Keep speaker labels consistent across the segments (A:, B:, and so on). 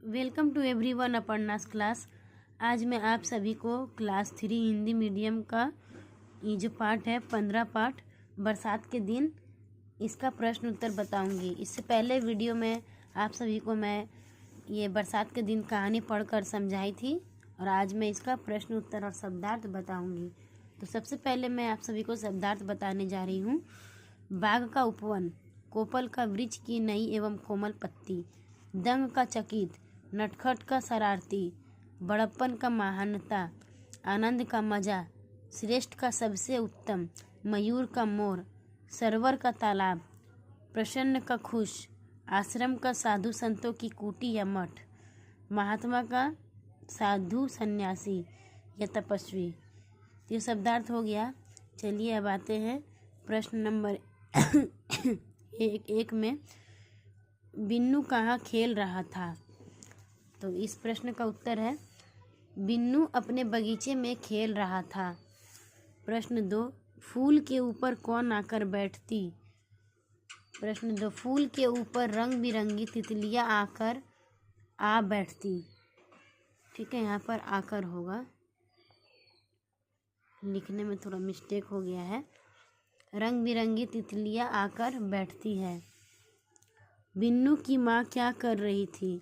A: Welcome to everyone Aparna's class. आज मैं आप सभी को क्लास 3 हिंदी मीडियम का ये जो पाठ है 15 पाठ बरसात के दिन, इसका प्रश्न उत्तर बताऊंगी। इससे पहले वीडियो में आप सभी को मैं ये बरसात के दिन कहानी पढ़कर समझाई थी और आज मैं इसका प्रश्न उत्तर और शब्दार्थ बताऊंगी। तो सबसे पहले मैं आप सभी को शब्दार्थ बताने जा रही हूँ। बाग का उपवन, कोपल का वृक्ष की नई एवं कोमल पत्ती, दंग का चकित, नटखट का शरारती, बड़प्पन का महानता, आनंद का मजा, श्रेष्ठ का सबसे उत्तम, मयूर का मोर, सरोवर का तालाब, प्रसन्न का खुश, आश्रम का साधु संतों की कुटी या मठ, महात्मा का साधु सन्यासी या तपस्वी। ये शब्दार्थ हो गया। चलिए अब आते हैं प्रश्न नंबर एक में। बिन्नू कहाँ खेल रहा था? तो इस प्रश्न का उत्तर है बिन्नू अपने बगीचे में खेल रहा था। प्रश्न 2, फूल के ऊपर कौन आकर बैठती? प्रश्न 2, फूल के ऊपर रंग बिरंगी तितलियाँ आकर आ बैठती। ठीक है, यहाँ पर आकर होगा, लिखने में थोड़ा मिस्टेक हो गया है। रंग बिरंगी तितलियाँ आकर बैठती है। बिन्नू की माँ क्या कर रही थी?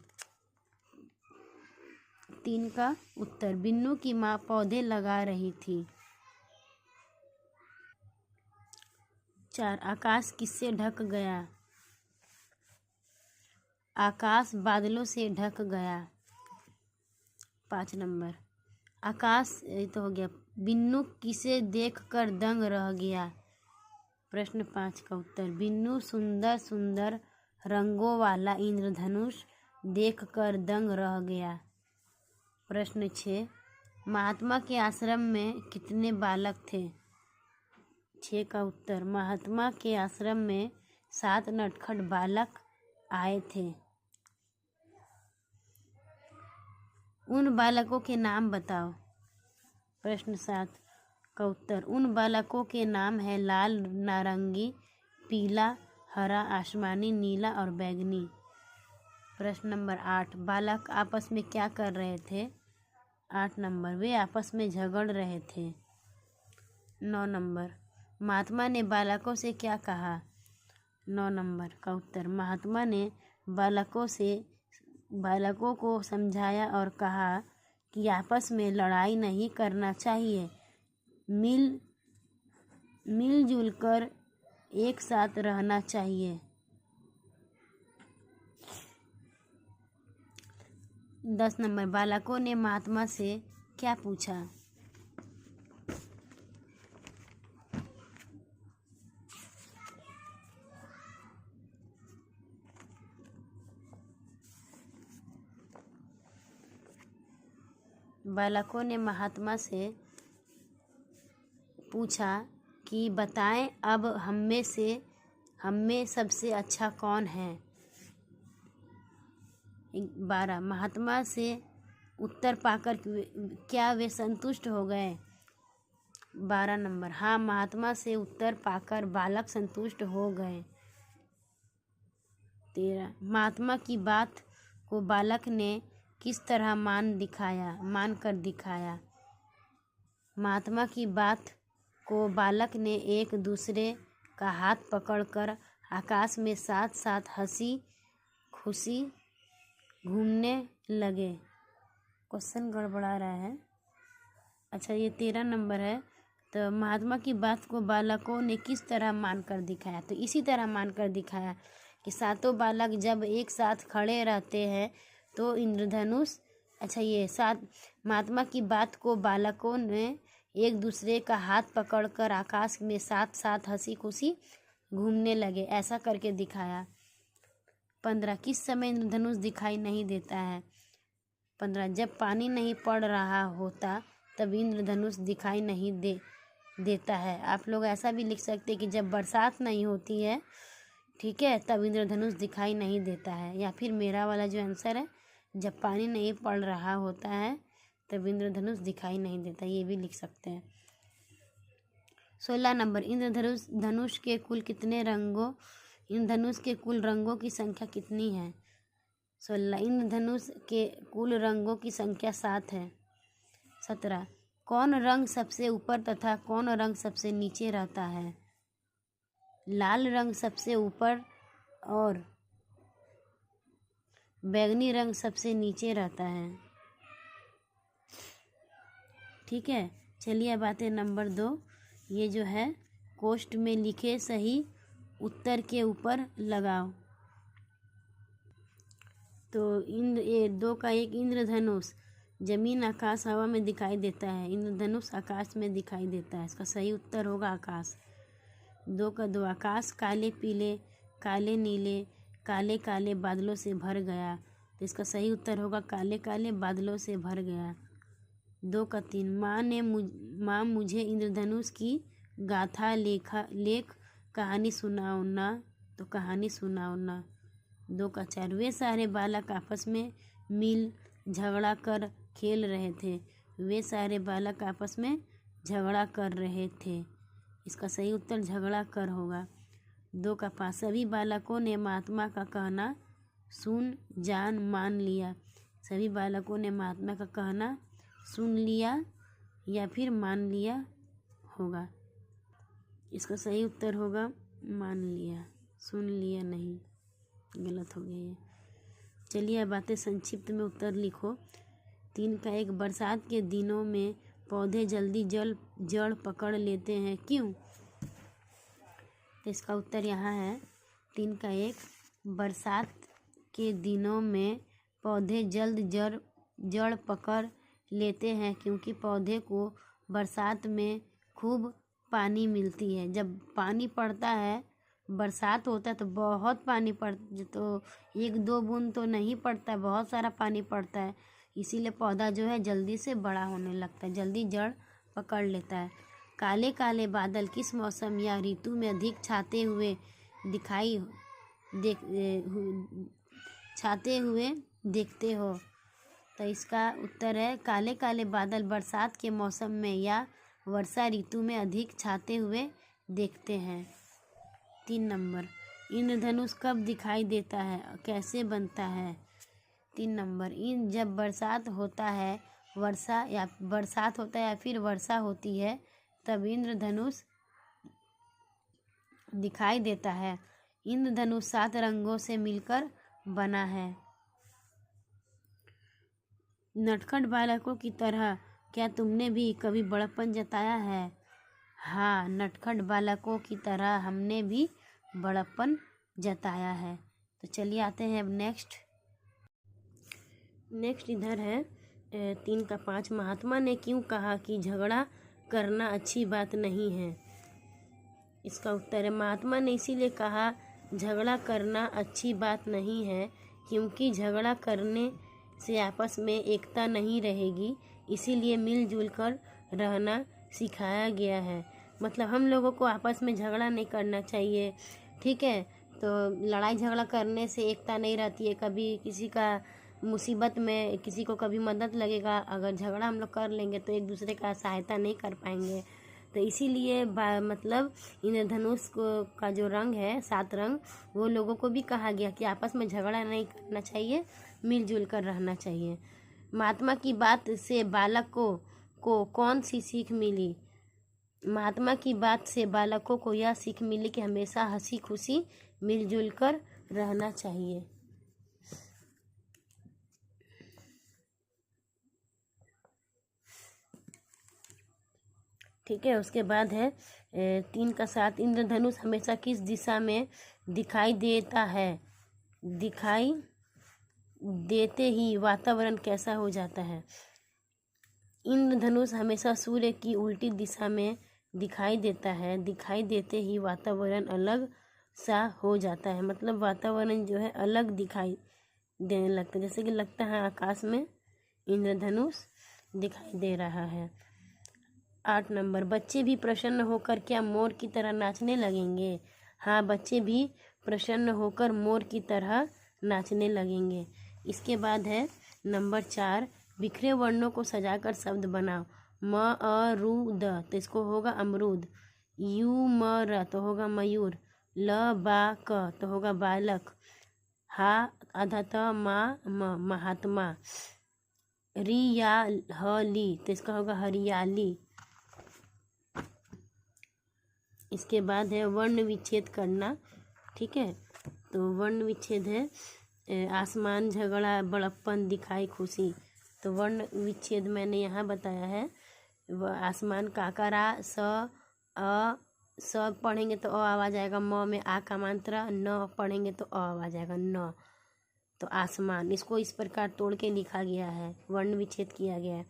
A: 3 का उत्तर, बिन्नू की माँ पौधे लगा रही थी। 4, आकाश किससे ढक गया? आकाश बादलों से ढक गया। 5 नंबर, आकाश ये तो हो गया। बिन्नू किसे देखकर दंग रह गया? प्रश्न 5 का उत्तर, बिन्नू सुंदर सुंदर रंगों वाला इंद्रधनुष देखकर दंग रह गया। प्रश्न 6, महात्मा के आश्रम में कितने बालक थे? 6 का उत्तर, महात्मा के आश्रम में 7 नटखट बालक आए थे। उन बालकों के नाम बताओ। प्रश्न 7 का उत्तर, उन बालकों के नाम है लाल, नारंगी, पीला, हरा, आसमानी, नीला और बैंगनी। प्रश्न नंबर 8, बालक आपस में क्या कर रहे थे? 8 नंबर, वे आपस में झगड़ रहे थे। 9 नंबर, महात्मा ने बालकों से क्या कहा? 9 नंबर का उत्तर, महात्मा ने बालकों को समझाया और कहा कि आपस में लड़ाई नहीं करना चाहिए, मिलजुल कर एक साथ रहना चाहिए। 10 नंबर, बालकों ने महात्मा से क्या पूछा? बालकों ने महात्मा से पूछा कि बताएं अब हम में सबसे अच्छा कौन है? 12, महात्मा से उत्तर पाकर क्या वे संतुष्ट हो गए? 12 नंबर, हाँ, महात्मा से उत्तर पाकर बालक संतुष्ट हो गए। 13, महात्मा की बात को बालक ने किस तरह मान कर दिखाया? महात्मा की बात को बालक ने एक दूसरे का हाथ पकड़कर आकाश में साथ साथ हंसी खुशी घूमने लगे। क्वेश्चन गड़बड़ा रहा है। अच्छा, ये 13 नंबर है। तो महात्मा की बात को बालकों ने किस तरह मानकर दिखाया? तो इसी तरह मानकर दिखाया कि सातों बालक जब एक साथ खड़े रहते हैं तो इंद्रधनुष। अच्छा, ये महात्मा की बात को बालकों ने एक दूसरे का हाथ पकड़कर आकाश में साथ साथ हंसी खुशी घूमने लगे, ऐसा करके दिखाया। 15, किस समय इंद्रधनुष दिखाई नहीं देता है? 15, जब पानी नहीं पड़ रहा होता तब इंद्रधनुष दिखाई नहीं देता है। आप लोग ऐसा भी लिख सकते हैं कि जब बरसात नहीं होती है, ठीक है, तब इंद्रधनुष दिखाई नहीं देता है। या फिर मेरा वाला जो आंसर है, जब पानी नहीं पड़ रहा होता है तब इंद्रधनुष दिखाई नहीं देता, ये भी लिख सकते हैं। 16 नंबर, इंद्रधनुष के कुल रंगों की संख्या कितनी है? 16 इंद्रधनुष के कुल रंगों की संख्या 7 है। 17 कौन रंग सबसे ऊपर तथा कौन रंग सबसे नीचे रहता है? लाल रंग सबसे ऊपर और बैंगनी रंग सबसे नीचे रहता है। ठीक है, चलिए अब आते हैं नंबर 2। ये जो है कोष्ठ में लिखे सही उत्तर के ऊपर लगाओ। तो ये 2 का 1 इंद्रधनुष जमीन आकाश हवा में दिखाई देता है, इंद्रधनुष आकाश में दिखाई देता है, इसका सही उत्तर होगा आकाश। 2 का 2 आकाश काले पीले काले नीले काले काले बादलों से भर गया, तो इसका सही उत्तर होगा काले काले बादलों से भर गया। 2 का 3 माँ मुझे इंद्रधनुष की गाथा लेख कहानी सुनाओ ना, तो कहानी सुनाओ ना। 2 का 4 वे सारे बालक आपस में मिल झगड़ा कर खेल रहे थे, वे सारे बालक आपस में झगड़ा कर रहे थे, इसका सही उत्तर झगड़ा कर होगा। 2 का 5 सभी बालकों ने महात्मा का कहना सुन जान मान लिया, सभी बालकों ने महात्मा का कहना सुन लिया या फिर मान लिया होगा, इसका सही उत्तर होगा मान लिया, सुन लिया नहीं, गलत हो गया ये। चलिए अब बातें संक्षिप्त में उत्तर लिखो। 3 का 1 बरसात के दिनों में पौधे जल्दी जड़ पकड़ लेते हैं, क्यों? तो इसका उत्तर यहाँ है 3 का 1 बरसात के दिनों में पौधे जल्द जड़ पकड़ लेते हैं क्योंकि पौधे को बरसात में खूब पानी मिलती है। जब पानी पड़ता है, बरसात होता है तो बहुत पानी तो 1-2 बूंद तो नहीं पड़ता, बहुत सारा पानी पड़ता है, इसीलिए पौधा जो है जल्दी से बड़ा होने लगता है, जल्दी जड़ पकड़ लेता है। काले काले बादल किस मौसम या ऋतु में अधिक छाते हुए देखते हो? तो इसका उत्तर है काले काले बादल बरसात के मौसम में या वर्षा ऋतु में अधिक छाते हुए देखते हैं। 3 नंबर इंद्रधनुष कब दिखाई देता है, कैसे बनता है? 3 नंबर जब बरसात होता है या फिर वर्षा होती है तब इंद्रधनुष दिखाई देता है। इंद्रधनुष 7 रंगों से मिलकर बना है। नटखट बालकों की तरह क्या तुमने भी कभी बड़प्पन जताया है? हाँ, नटखट बालकों की तरह हमने भी बड़प्पन जताया है। तो चलिए आते हैं अब नेक्स्ट इधर है 3 का 5 महात्मा ने क्यों कहा कि झगड़ा करना अच्छी बात नहीं है? इसका उत्तर है महात्मा ने इसीलिए कहा झगड़ा करना अच्छी बात नहीं है क्योंकि झगड़ा करने से आपस में एकता नहीं रहेगी, इसीलिए मिलजुल कर रहना सिखाया गया है। मतलब हम लोगों को आपस में झगड़ा नहीं करना चाहिए, ठीक है? तो लड़ाई झगड़ा करने से एकता नहीं रहती है, कभी किसी का मुसीबत में किसी को कभी मदद लगेगा, अगर झगड़ा हम लोग कर लेंगे तो एक दूसरे का सहायता नहीं कर पाएंगे। तो इसीलिए मतलब इंद्रधनुष का जो रंग है 7 रंग, वो लोगों को भी कहा गया कि आपस में झगड़ा नहीं करना चाहिए, मिलजुल कर रहना चाहिए। महात्मा की बात से बालक को कौन सी सीख मिली? महात्मा की बात से बालकों को यह सीख मिली कि हमेशा हंसी खुशी मिलजुल कर रहना चाहिए। ठीक है, उसके बाद है 3 का 7 इंद्रधनुष हमेशा किस दिशा में दिखाई देता है? दिखाई देते ही वातावरण कैसा हो जाता है? इंद्रधनुष हमेशा सूर्य की उल्टी दिशा में दिखाई देता है, दिखाई देते ही वातावरण अलग सा हो जाता है। मतलब वातावरण जो है अलग दिखाई देने लगता है, जैसे कि लगता है आकाश में इंद्रधनुष दिखाई दे रहा है। 8 नंबर बच्चे भी प्रसन्न होकर क्या मोर की तरह नाचने लगेंगे? हाँ, बच्चे भी प्रसन्न होकर मोर की तरह नाचने लगेंगे। इसके बाद है नंबर 4 बिखरे वर्णों को सजाकर शब्द बनाओ। म अ रु द तो इसको होगा अमरूद, यू म र तो होगा मयूर, ल बा क तो होगा बालक, हा आधा महात्मा। रियाली तो इसका होगा हरियाली। इसके बाद है वर्ण विच्छेद करना। ठीक है, तो वर्ण विच्छेद है आसमान, झगड़ा, बड़प्पन, दिखाई, खुशी। तो वर्ण विच्छेद मैंने यहाँ बताया है। आसमान काकरा, अ स पढ़ेंगे तो अ आवाज आएगा, म में आ का मात्रा, न पढ़ेंगे तो अ आवाज आएगा, न। तो आसमान, इसको इस प्रकार तोड़ के लिखा गया है, वर्ण विच्छेद किया गया है।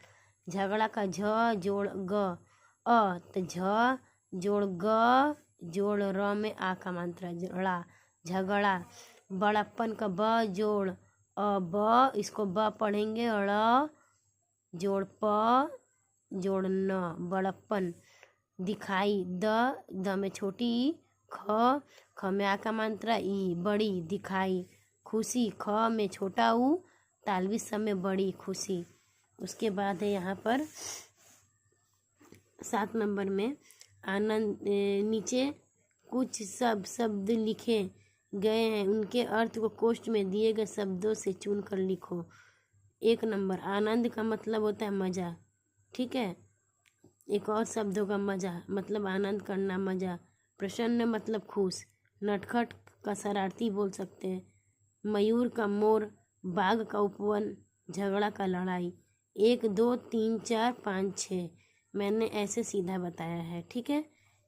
A: झगड़ा का झ जोड़ ग अ, तो झ जोड़ ग जोड़ र में आ का मात्रा, जड़ा, झगड़ा। बड़प्पन का ब जोड़ अ ब, इसको ब पढ़ेंगे, ड़ जोड़ प जोड़ न, बड़प्पन। दिखाई द में छोटी ई, ख में आ का मात्रा ई, बड़ी, दिखाई। खुशी, ख में छोटा ऊ, तालवी स में बड़ी, खुशी। उसके बाद है यहाँ पर 7 नंबर में आनंद। नीचे कुछ शब्द लिखे गए हैं, उनके अर्थ को कोष्ठ में दिए गए शब्दों से चुनकर लिखो। 1 नंबर, आनंद का मतलब होता है मजा। ठीक है, एक और शब्द होगा मजा, मतलब आनंद करना, मजा। प्रसन्न मतलब खुश। नटखट का शरारती बोल सकते हैं। मयूर का मोर, बाघ का उपवन, झगड़ा का लड़ाई। 1 2 3 4 5 6 मैंने ऐसे सीधा बताया है। ठीक है,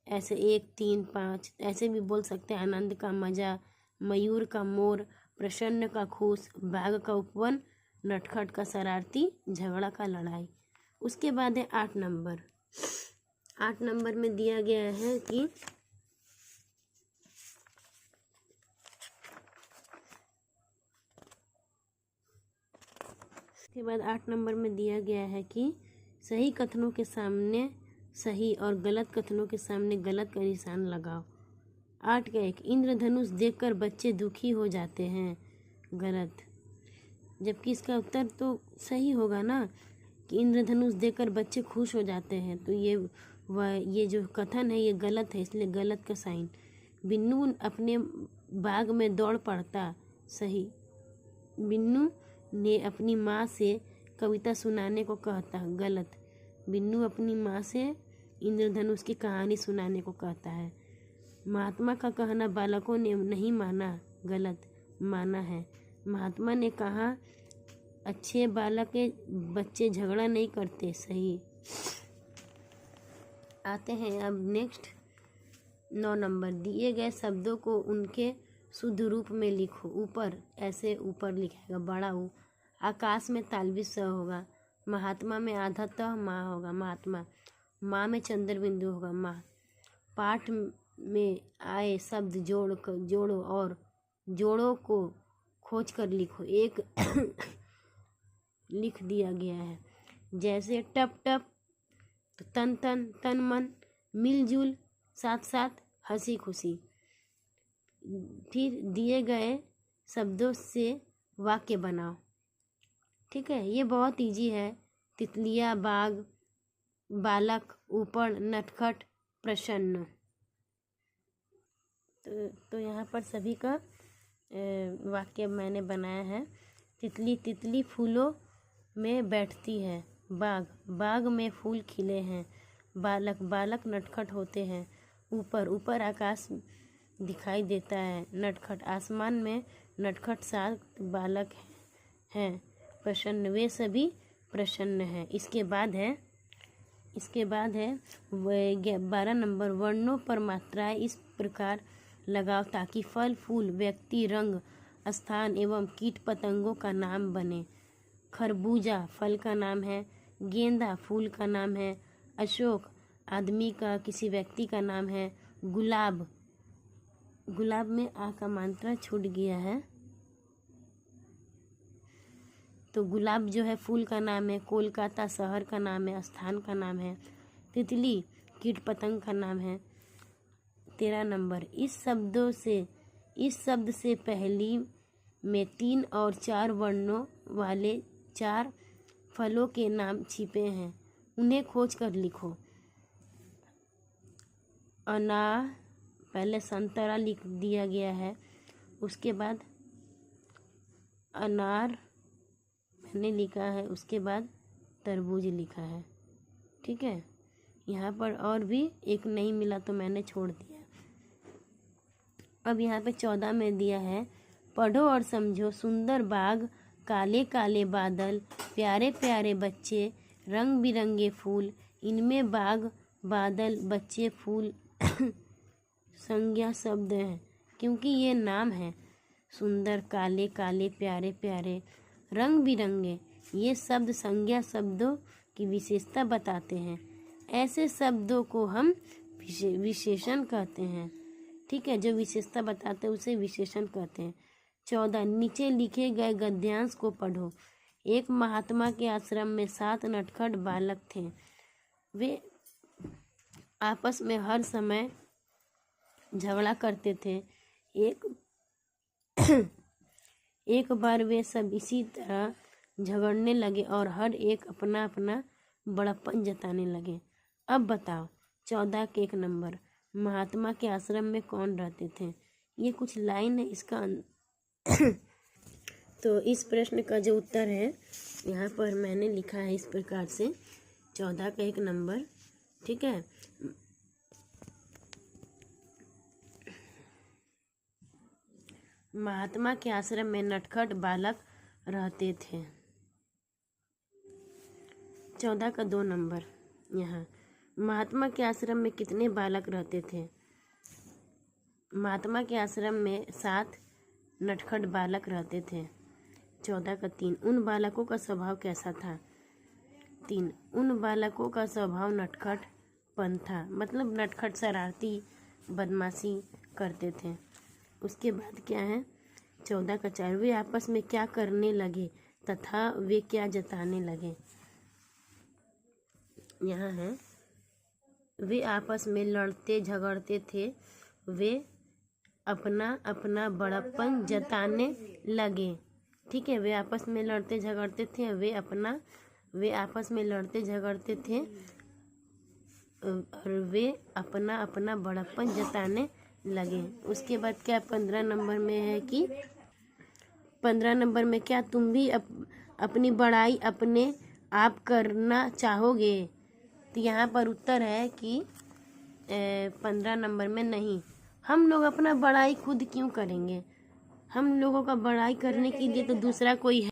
A: ऐसे 1 3 5 ऐसे भी बोल सकते हैं। आनंद का मजा, मयूर का मोर, प्रसन्न का खुश, बाघ का उपवन, नटखट का शरारती, झगड़ा का लड़ाई। उसके बाद है 8 नंबर। 8 नंबर में दिया गया है कि उसके बाद 8 नंबर में दिया गया है कि सही कथनों के सामने सही और गलत कथनों के सामने गलत का निशान लगाओ। 8 का 1, इंद्रधनुष देखकर बच्चे दुखी हो जाते हैं, गलत। जबकि इसका उत्तर तो सही होगा ना, कि इंद्रधनुष देखकर बच्चे खुश हो जाते हैं। तो ये जो कथन है ये गलत है, इसलिए गलत का साइन। बिन्नू अपने बाग में दौड़ पड़ता, सही। बिन्नू ने अपनी माँ से कविता सुनाने को कहता, गलत। बिन्नू अपनी माँ से इंद्रधनुष की कहानी सुनाने को कहता है। महात्मा का कहना बालकों ने नहीं माना, गलत। माना है। महात्मा ने कहा अच्छे बालक के बच्चे झगड़ा नहीं करते, सही। आते हैं अब नेक्स्ट 9 नंबर। दिए गए शब्दों को उनके शुद्ध रूप में लिखो। ऊपर ऐसे ऊपर लिखेगा, बड़ा ऊ। आकाश में तालवी स होगा। महात्मा में आधा त माँ होगा, महात्मा। माँ में चंद्र बिंदु होगा, माँ। पाठ में आए शब्द जोड़ो और जोड़ों को खोज कर लिखो। एक लिख दिया गया है, जैसे टप टप, तो तन तन, तन मन, मिलजुल, साथ साथ, हंसी खुशी। फिर दिए गए शब्दों से वाक्य बनाओ। ठीक है, ये बहुत इजी है। तितलिया, बाग, बालक, ऊपर, नटखट, प्रसन्न। तो यहाँ पर सभी का वाक्य मैंने बनाया है। तितली तितली फूलों में बैठती है। बाग बाग में फूल खिले हैं। बालक बालक नटखट होते हैं। ऊपर ऊपर आकाश दिखाई देता है। नटखट आसमान में नटखट 7 बालक हैं। प्रसन्न वे सभी प्रसन्न हैं। इसके बाद है 12 नंबर। वर्णों पर मात्राएं इस प्रकार लगाओ ताकि फल, फूल, व्यक्ति, रंग, स्थान एवं कीट पतंगों का नाम बने। खरबूजा फल का नाम है। गेंदा फूल का नाम है। अशोक आदमी का, किसी व्यक्ति का नाम है। गुलाब में आ का मात्रा छूट गया है, तो गुलाब जो है फूल का नाम है। कोलकाता शहर का नाम है, स्थान का नाम है। तितली कीट पतंग का नाम है। 13 नंबर। इस शब्द से पहली में 3 और 4 वर्णों वाले 4 फलों के नाम छिपे हैं, उन्हें खोज कर लिखो। पहले संतरा लिख दिया गया है। उसके बाद अनार मैंने लिखा है, उसके बाद तरबूज लिखा है। ठीक है, यहाँ पर और भी एक नहीं मिला तो मैंने छोड़ दिया। अब यहाँ पे 14 में दिया है, पढ़ो और समझो, सुंदर बाग, काले काले बादल, प्यारे प्यारे बच्चे, रंग बिरंगे फूल, इनमें बाग बादल बच्चे फूल संज्ञा शब्द है, क्योंकि ये नाम है। सुंदर, काले काले, प्यारे प्यारे, रंग बिरंगे, ये शब्द संज्ञा शब्दों की विशेषता बताते हैं। ऐसे शब्दों को हम विशेषण कहते हैं। ठीक है, जो विशेषता बताते हैं उसे विशेषण कहते हैं। 14, नीचे लिखे गए गद्यांश को पढ़ो। एक महात्मा के आश्रम में 7 नटखट बालक थे। वे आपस में हर समय झगड़ा करते थे। एक बार वे सब इसी तरह झगड़ने लगे और हर एक अपना अपना बड़प्पन जताने लगे। अब बताओ 14 के 1 नंबर, महात्मा के आश्रम में कौन रहते थे? ये कुछ लाइन है इसका तो इस प्रश्न का जो उत्तर है यहाँ पर मैंने लिखा है इस प्रकार से, 14 का 1 नंबर। ठीक है, महात्मा के आश्रम में नटखट बालक रहते थे। 14 का 2 नंबर, यहाँ महात्मा के आश्रम में कितने बालक रहते थे? महात्मा के आश्रम में 7 नटखट बालक रहते थे। 14 का 3, उन बालकों का स्वभाव कैसा था? 3, उन बालकों का स्वभाव नटखटपन था, मतलब नटखट, शरारती, बदमाशी करते थे। उसके बाद क्या है? 14 का 4, वे आपस में क्या करने लगे तथा वे क्या जताने लगे? यहाँ है, वे आपस में लड़ते झगड़ते थे, वे अपना अपना बड़प्पन जताने लगे। ठीक है, वे आपस में लड़ते झगड़ते थे, वे आपस में लड़ते झगड़ते थे और वे अपना अपना बड़प्पन जताने लगे। उसके बाद क्या 15 नंबर में है कि 15 नंबर में क्या तुम भी अपनी बड़ाई अपने आप करना चाहोगे? तो यहाँ पर उत्तर है कि 15 नंबर में नहीं। हम लोग अपना बड़ाई खुद क्यों करेंगे? हम लोगों का बड़ाई करने के लिए तो दूसरा कोई है।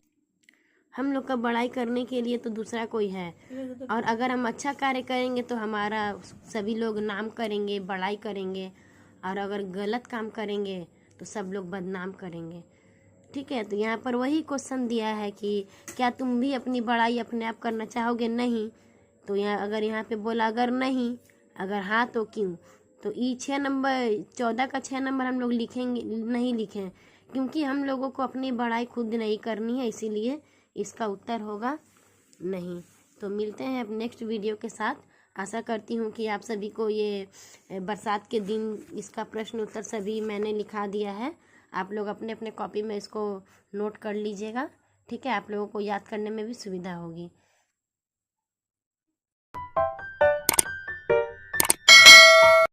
A: हम लोग का बड़ाई करने के लिए तो दूसरा कोई है, और अगर हम अच्छा कार्य करेंगे तो हमारा सभी लोग नाम करेंगे, बड़ाई करेंगे, और अगर गलत काम करेंगे तो सब लोग बदनाम करेंगे। ठीक है, तो यहाँ पर वही क्वेश्चन दिया है कि क्या तुम भी अपनी बड़ाई अपने आप करना चाहोगे? नहीं। तो यहाँ पे बोला अगर नहीं, अगर हाँ तो क्यों? तो 6 नंबर 14 का 6 नंबर हम लोग लिखेंगे, नहीं लिखें, क्योंकि हम लोगों को अपनी बड़ाई खुद नहीं करनी है, इसीलिए इसका उत्तर होगा नहीं। तो मिलते हैं अब नेक्स्ट वीडियो के साथ। आशा करती हूँ कि आप सभी को ये बरसात के दिन इसका प्रश्न उत्तर सभी मैंने लिखा दिया है। आप लोग अपने अपने कॉपी में इसको नोट कर लीजिएगा। ठीक है, आप लोगों को याद करने में भी सुविधा होगी।